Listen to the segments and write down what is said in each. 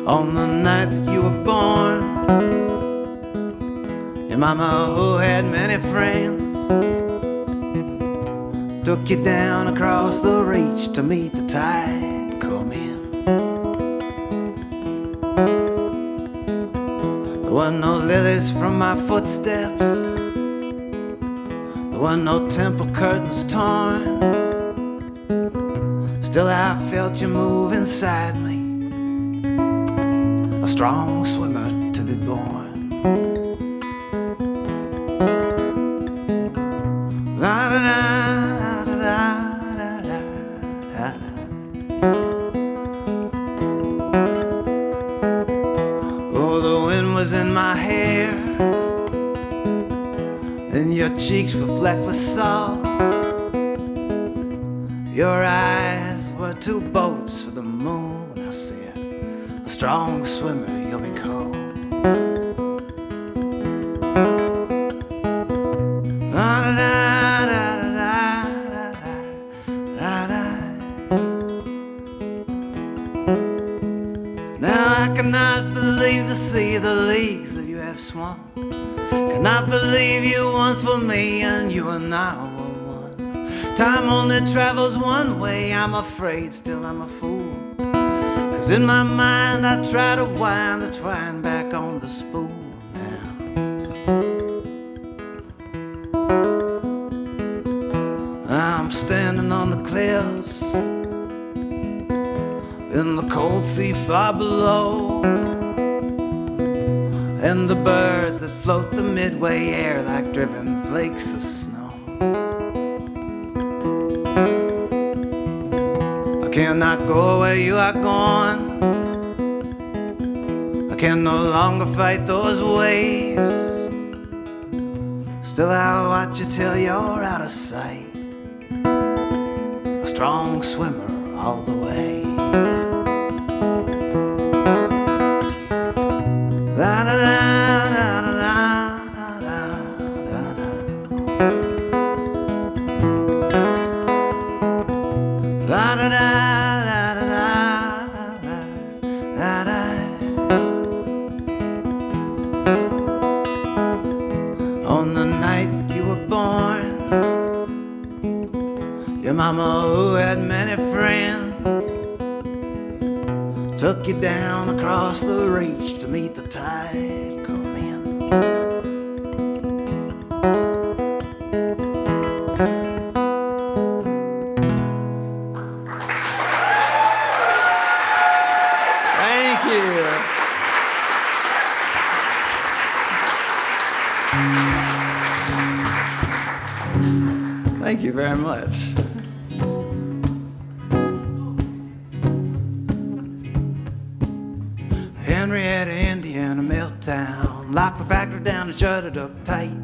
On the night that you were born, your mama, who had many friends, took you down across the reach to meet the tide come in. There were no lilies from my footsteps, there were no temple curtains torn. Still I felt you move inside me, a strong swimmer to be born. La da da da da da da da. Oh, the wind was in my hair, and your cheeks were flecked with salt. Your eyes were two boats for the moon. I said, a strong swimmer you'll be called. Now I cannot believe to see the leagues that you have swum. Cannot believe you once for me and you are now one. Time only travels one way, I'm afraid still I'm a fool. 'Cause in my mind I try to wind the twine back on the spool now. I'm standing on the cliffs in the cold sea far below, and the birds that float the midway air like driven flakes of snow. I cannot go where you are gone, I can no longer fight those waves. Still I'll watch you till you're out of sight, a strong swimmer all the way. La da da da da da da da da. La da da da da da da da. On the night that you were born, your mama, who had many friends, took you down across the reach to meet the tide come in. Thank you. Thank you very much. Henrietta, Indiana, Milltown, locked the factory down and shut it up tight.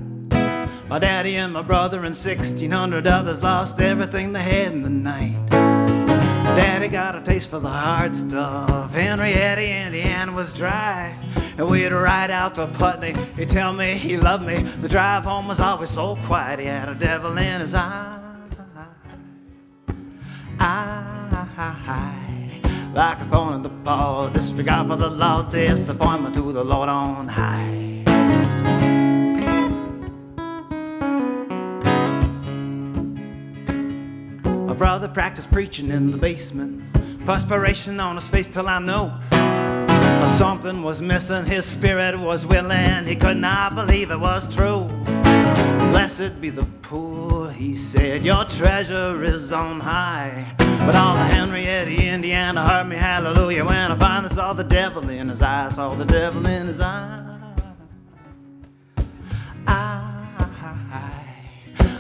My daddy and my brother and 1,600 others lost everything they had in the night. Daddy got a taste for the hard stuff. Henrietta, Indiana was dry, and we'd ride out to Putney. He'd tell me he loved me. The drive home was always so quiet. He had a devil in his eye. Like a thorn in the paw, disregard for the law, disappointment to the Lord on high. My brother practiced preaching in the basement, perspiration on his face till I know something was missing. His spirit was willing, he could not believe it was true. Blessed be the poor, he said, your treasure is on high. But all the Henrietta, Indiana heard me hallelujah when I finally saw the devil in his eye, saw the devil in his eye.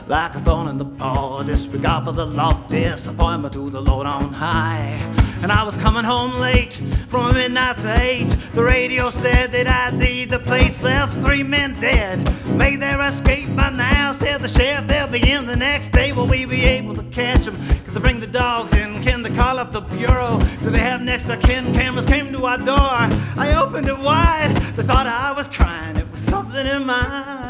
Like a thorn in the paw, disregard for the law, disappointment to the Lord on high. And I was coming home late from midnight to 8. The radio said that I'd need the plates, left 3 men dead, made their escape by now. Said the sheriff they'll be in the next day. Will we be able to catch them? Can they bring the dogs in? Can they call up the bureau? Do they have next of kin? Cameras came to our door. I opened it wide. They thought I was crying. It was something in my eyes.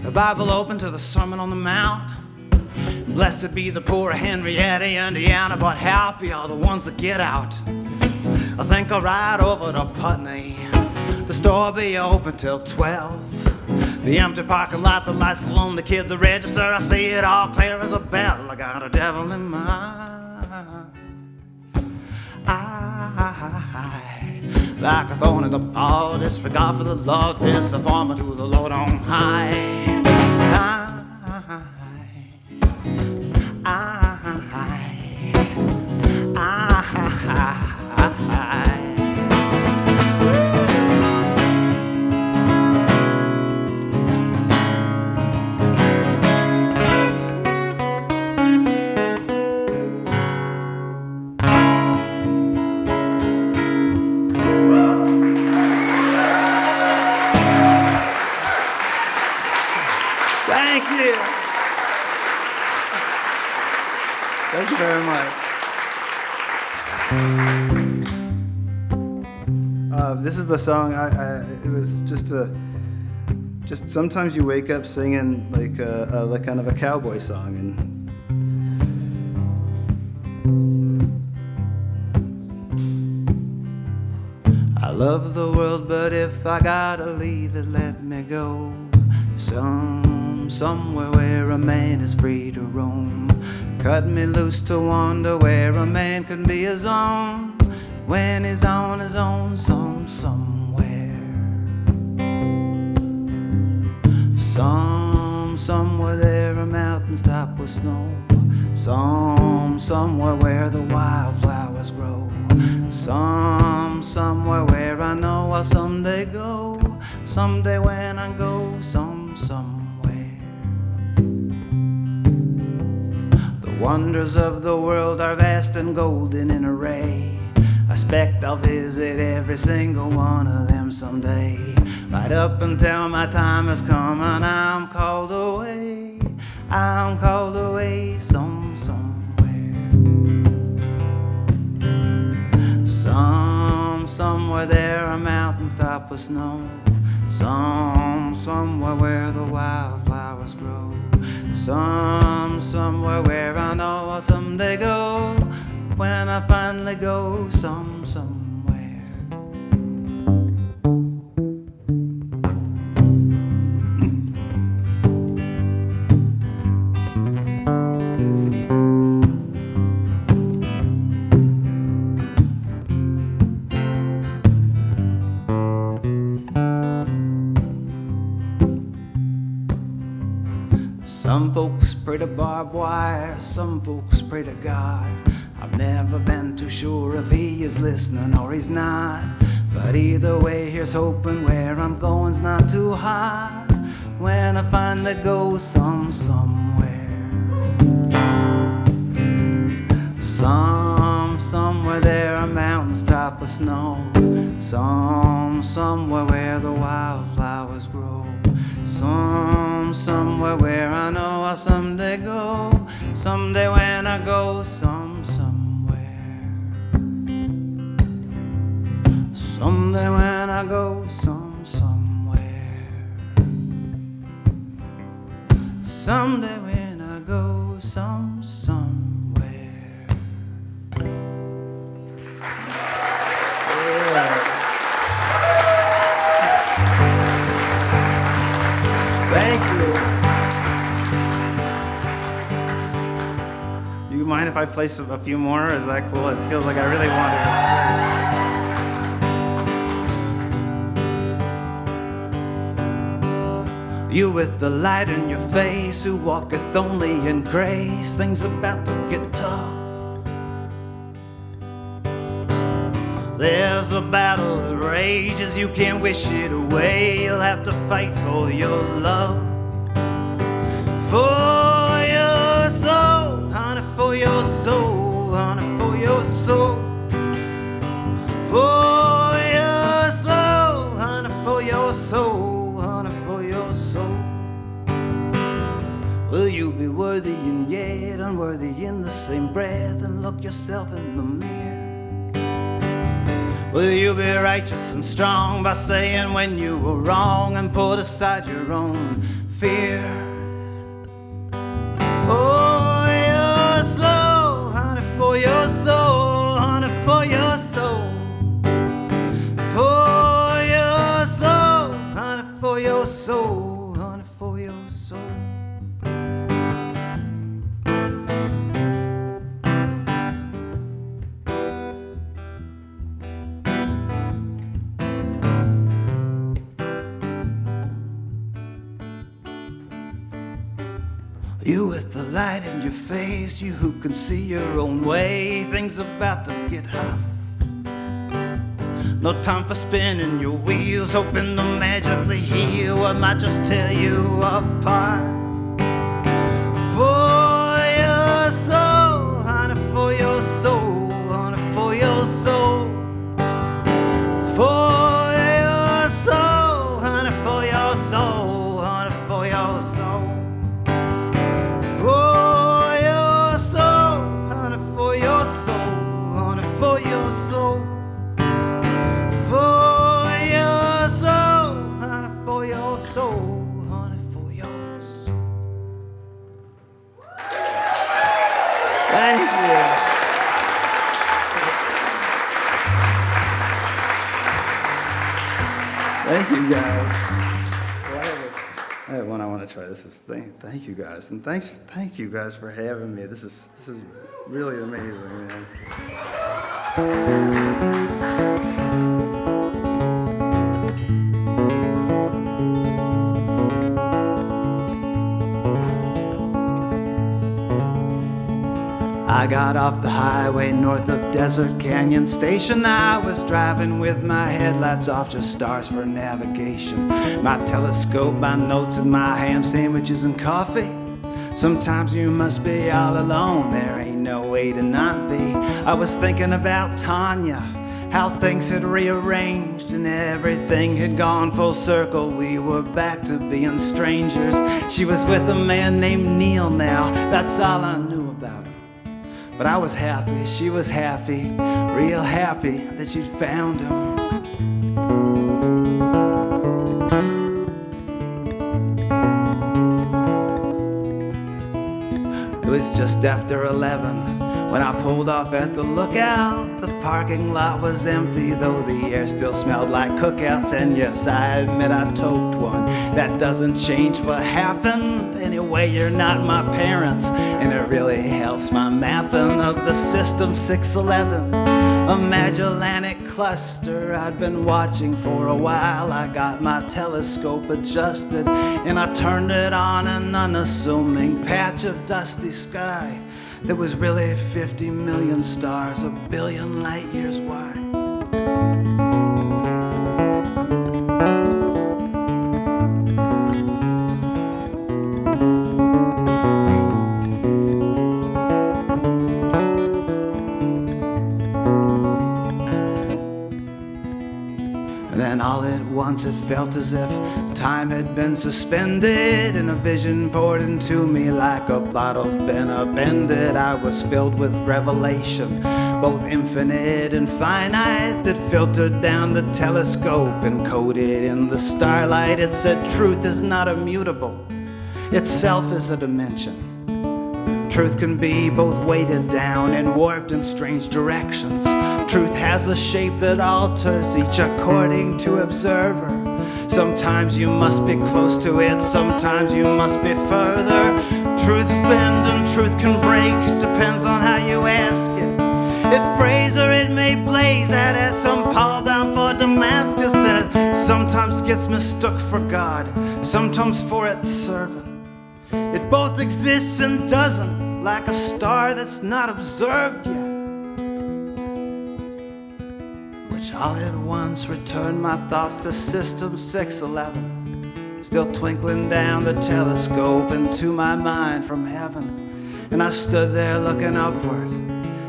The Bible open to the Sermon on the Mount. Blessed be the poor of Henrietta, Indiana, but happy are the ones that get out. I think I'll ride over to Putney. The store will be open till 12. The empty parking lot, the lights blown, the kid, the register, I see it all clear as a bell. I got a devil in my eye. Like a thorn in the paw, disregard for the Lord, disappointment to the Lord on high. Thank you very much. This is the song. It was just sometimes you wake up singing like kind of a cowboy song, and I love the world, but if I gotta leave it, let me go. Somewhere where a man is free to roam. Cut me loose to wander where a man can be his own when he's on his own. Somewhere there are mountains topped with snow. Somewhere where the wildflowers grow. Somewhere where I know I'll someday go. Someday when I go somewhere. The wonders of the world are vast and golden in array. I expect I'll visit every single one of them someday. Right up until my time has come and I'm called away. I'm called away somewhere. Somewhere there are mountains topped with snow. Somewhere where the wildflowers grow. Somewhere where I know I'll someday go. When I finally go somewhere. Some folks pray to barbed wire, some folks pray to God. I've never been too sure if he is listening or he's not. But either way, here's hoping where I'm going's not too hot. When I finally go somewhere. Somewhere there are mountains topped with snow. Somewhere where the wildflowers grow. Somewhere where I know I'll someday go. Someday when I go somewhere. Someday when I go somewhere. Someday when I go somewhere. Thank you. You mind if I play a few more? Is that cool? It feels like I really want to. You with the light in your face, who walketh only in grace. Things about to get tough. There's a battle that rages, you can't wish it away. You'll have to fight for your love, for your soul, honey, for your soul, honey, for your soul, for your soul, honey, for your soul, honey, for your soul. Will you be worthy and yet unworthy in the same breath, and look yourself in the mirror? Will you be righteous and strong by saying when you were wrong and put aside your own fear? For your soul, honey, for your soul, honey, for your soul, for your soul, honey, for your soul, honey, for your soul. You with the light in your face, you who can see your own way. Things about to get rough. No time for spinning your wheels, hoping to magically heal what might just tear you apart. For your soul, honey, for your soul, honey, for your soul, for your soul, honey, for your soul, honey, for your soul. For your soul, honey, for your soul, honey, for your soul. For your soul, honey, for your soul, honey, for your soul. Thank you. Thank you guys. I have one I want to try. This is thank you guys, and thank you guys for having me. This is really amazing, man. I got off the highway north of Desert Canyon Station. I was driving with my headlights off, just stars for navigation. My telescope, my notes, and my ham sandwiches and coffee. Sometimes you must be all alone, there ain't no way to not be. I was thinking about Tanya, how things had rearranged and everything had gone full circle. We were back to being strangers. She was with a man named Neil now, that's all I knew about him. But I was happy, she was happy, real happy that she'd found him. It was just after 11 when I pulled off at the lookout. The parking lot was empty, though the air still smelled like cookouts. And yes, I admit I toked one. That doesn't change what happened. Anyway, you're not my parents, and it really helps my mapping of the system 611. A Magellanic cluster I'd been watching for a while. I got my telescope adjusted and I turned it on an unassuming patch of dusty sky. There was really 50 million stars, a billion light years wide. And then all at once it felt as if time had been suspended, and a vision poured into me like a bottle been upended. I was filled with revelation, both infinite and finite, that filtered down the telescope and coded in the starlight. It said truth is not immutable, itself is a dimension. Truth can be both weighted down and warped in strange directions. Truth has a shape that alters each according to observer. Sometimes you must be close to it, sometimes you must be further. Truth's bend and truth can break, depends on how you ask it. If Fraser it may blaze out at some Paul bound for Damascus, and it sometimes gets mistook for God, sometimes for its servant. It both exists and doesn't, like a star that's not observed yet, which all at once returned my thoughts to System 611, still twinkling down the telescope into my mind from heaven. And I stood there looking upward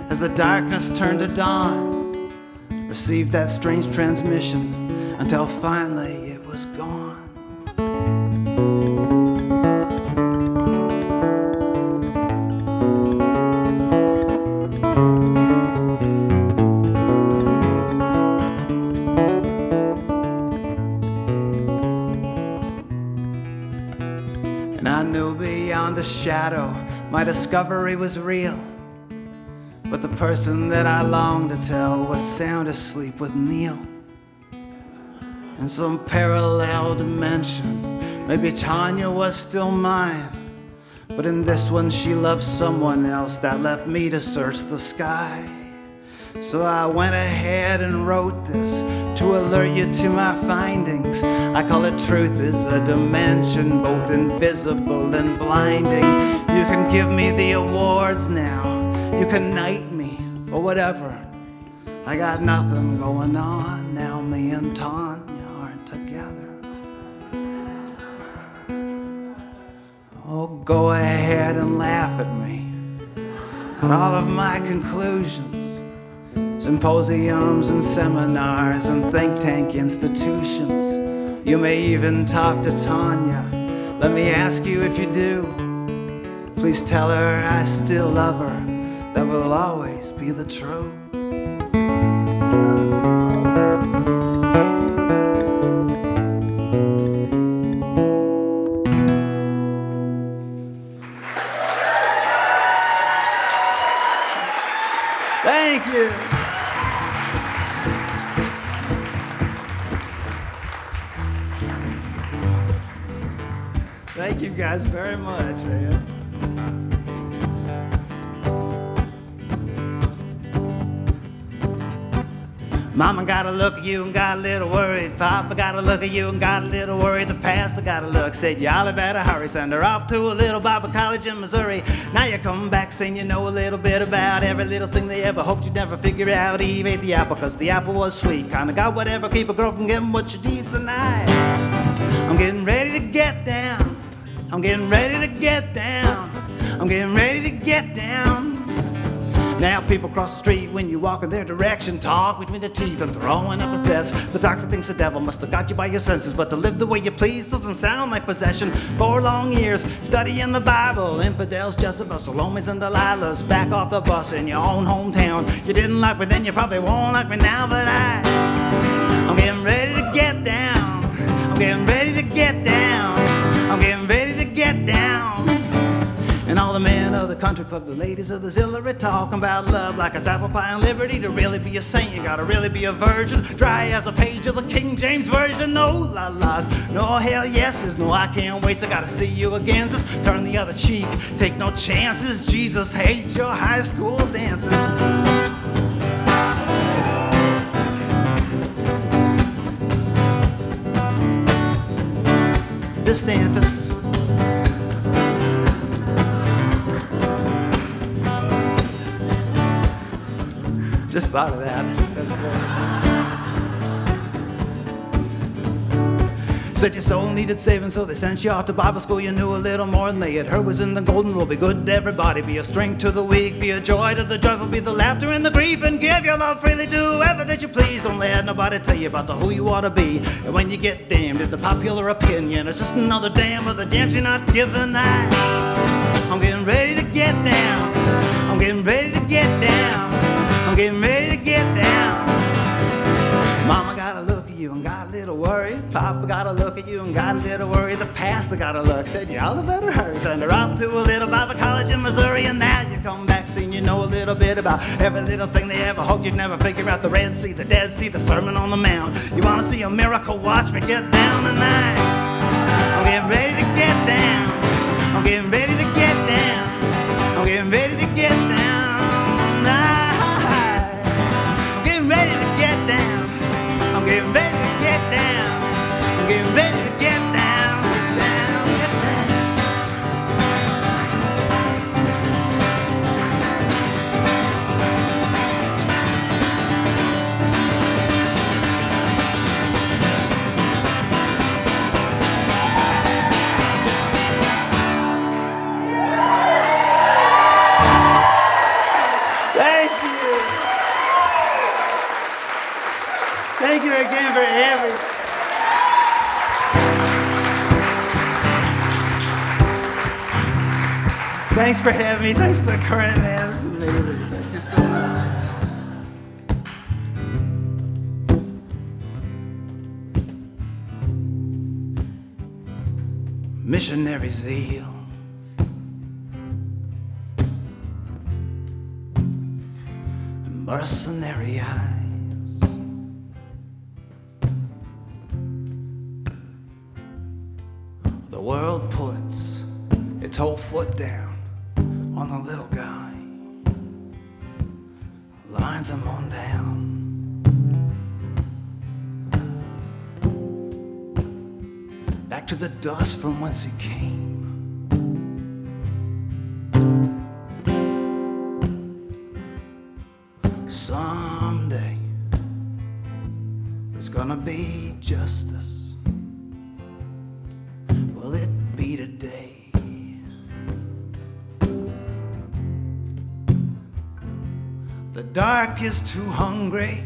as the darkness turned to dawn, received that strange transmission until finally it was gone. And I knew beyond a shadow my discovery was real, but the person that I longed to tell was sound asleep with Neil. In some parallel dimension, maybe Tanya was still mine, but in this one she loved someone else that left me to search the sky. So I went ahead and wrote this to alert you to my findings. I call it Truth is a Dimension, both invisible and blinding. You can give me the awards now, you can knight me, or whatever. I got nothing going on now, me and Tanya aren't together. Oh, go ahead and laugh at me, at all of my conclusions. Symposiums and seminars and think tank institutions. You may even talk to Tanya. Let me ask you if you do. Please tell her I still love her. That will always be the truth. Thank you. Thank you guys very much, man. Mama got a look at you and got a little worried. Papa got a look at you and got a little worried. The pastor got a look, said y'all better hurry. Send her off to a little Bible college in Missouri. Now you come back saying you know a little bit about every little thing they ever hoped you'd never figure out. Eve ate the apple cause the apple was sweet. Kinda got whatever, keep a girl from getting what she needs tonight. I'm getting ready to get down. I'm getting ready to get down. I'm getting ready to get down. Now people cross the street when you walk in their direction, talk between the teeth and throwing epithets. The doctor thinks the devil must have got you by your senses, but to live the way you please doesn't sound like possession. 4 long years studying the Bible, infidels, Jezebels, Salomes and Delilahs. Back off the bus in your own hometown. You didn't like me then, you probably won't like me now, but I'm getting ready to get down. I'm getting ready to get down. I'm getting ready to get down. And all the men of the country club, the ladies of the auxiliary, talking about love like it's apple pie and liberty. To really be a saint, you gotta really be a virgin. Dry as a page of the King James Version. No la-las, no hell yeses, no I can't wait. I gotta see you again, just turn the other cheek. Take no chances, Jesus hates your high school dances. DeSantis. Just thought of that. Said your soul needed saving, so they sent you off to Bible school. You knew a little more than they had heard was in the golden rule. Be good to everybody, be a strength to the weak, be a joy to the joyful, be the laughter and the grief, and give your love freely to whoever that you please. Don't let nobody tell you about the who you ought to be. And when you get damned in the popular opinion, it's just another damn of the damns you're not giving. I'm getting ready to get down. I'm getting ready to get down. I'm getting ready to get down. Mama got a look at you and got a little worried. Papa got a look at you and got a little worried. The pastor got a look, said y'all better hurry. Send her off to a little Bible college in Missouri. And now you come back saying you know a little bit about every little thing they ever hoped you'd never figure out. The Red Sea, the Dead Sea, the Sermon on the Mount. You wanna see a miracle? Watch me get down tonight. I'm getting ready to get down. I'm getting ready to get down. I'm getting ready to get down. I'm getting ready to get down. I'm getting ready to get down. I'm getting ready to get down, get down, get down. Thank you. Thank you again for everything. Thanks for having me. Thanks to the current man. This is amazing. Thank you so much. Missionary zeal. Mercenary eyes. The world puts its whole foot down on the little guy, lines him on down. Back to the dust from whence he came. Someday there's gonna be justice. Will it be today? The dark is too hungry.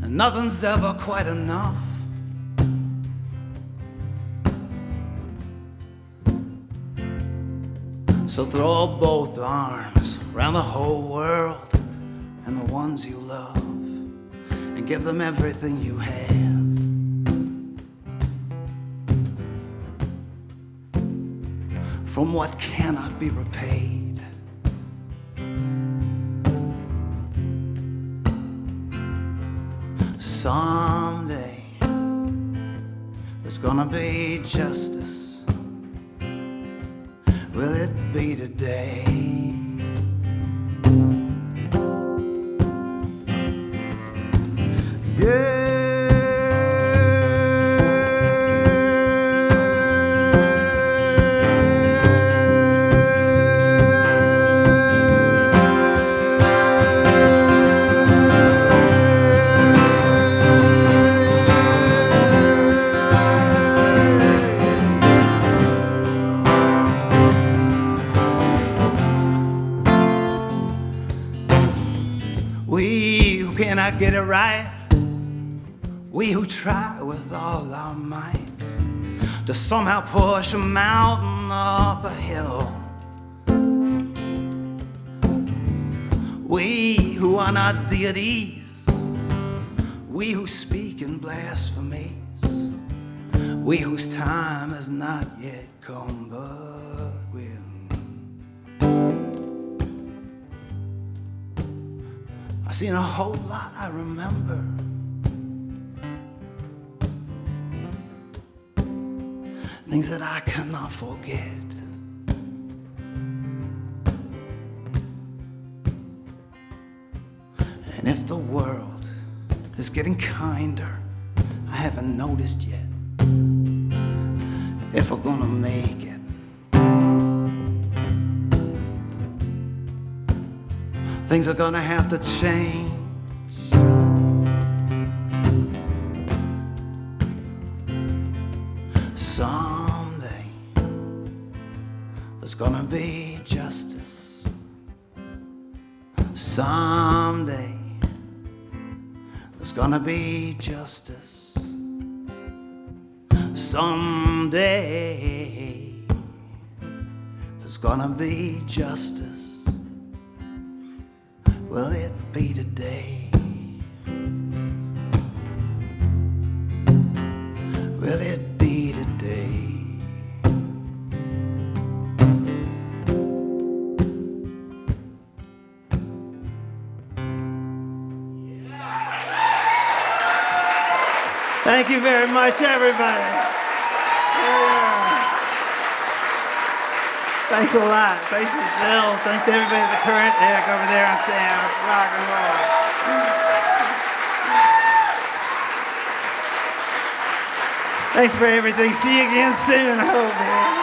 And nothing's ever quite enough. So throw both arms around the whole world and the ones you love, and give them everything you have. From what cannot be repaid. Someday there's gonna be justice. Will it be today? Yeah. We who cannot get it right, we who try with all our might to somehow push a mountain up a hill. We who are not deities, we who speak in blasphemies, we whose time has not yet come but will. I've seen a whole lot I remember. Things that I cannot forget. And if the world is getting kinder, I haven't noticed yet. If we're gonna make it. Things are gonna have to change. Someday there's gonna be justice. Someday there's gonna be justice. Someday there's gonna be justice. Will it be today? Will it be today? Thank you very much, everybody. Thanks a lot. Thanks to Jill. Thanks to everybody at the current deck over there on sound. Rock and roll. Thanks for everything. See you again soon, I hope, man.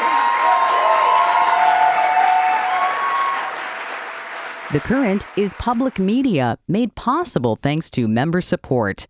The Current is public media made possible thanks to member support.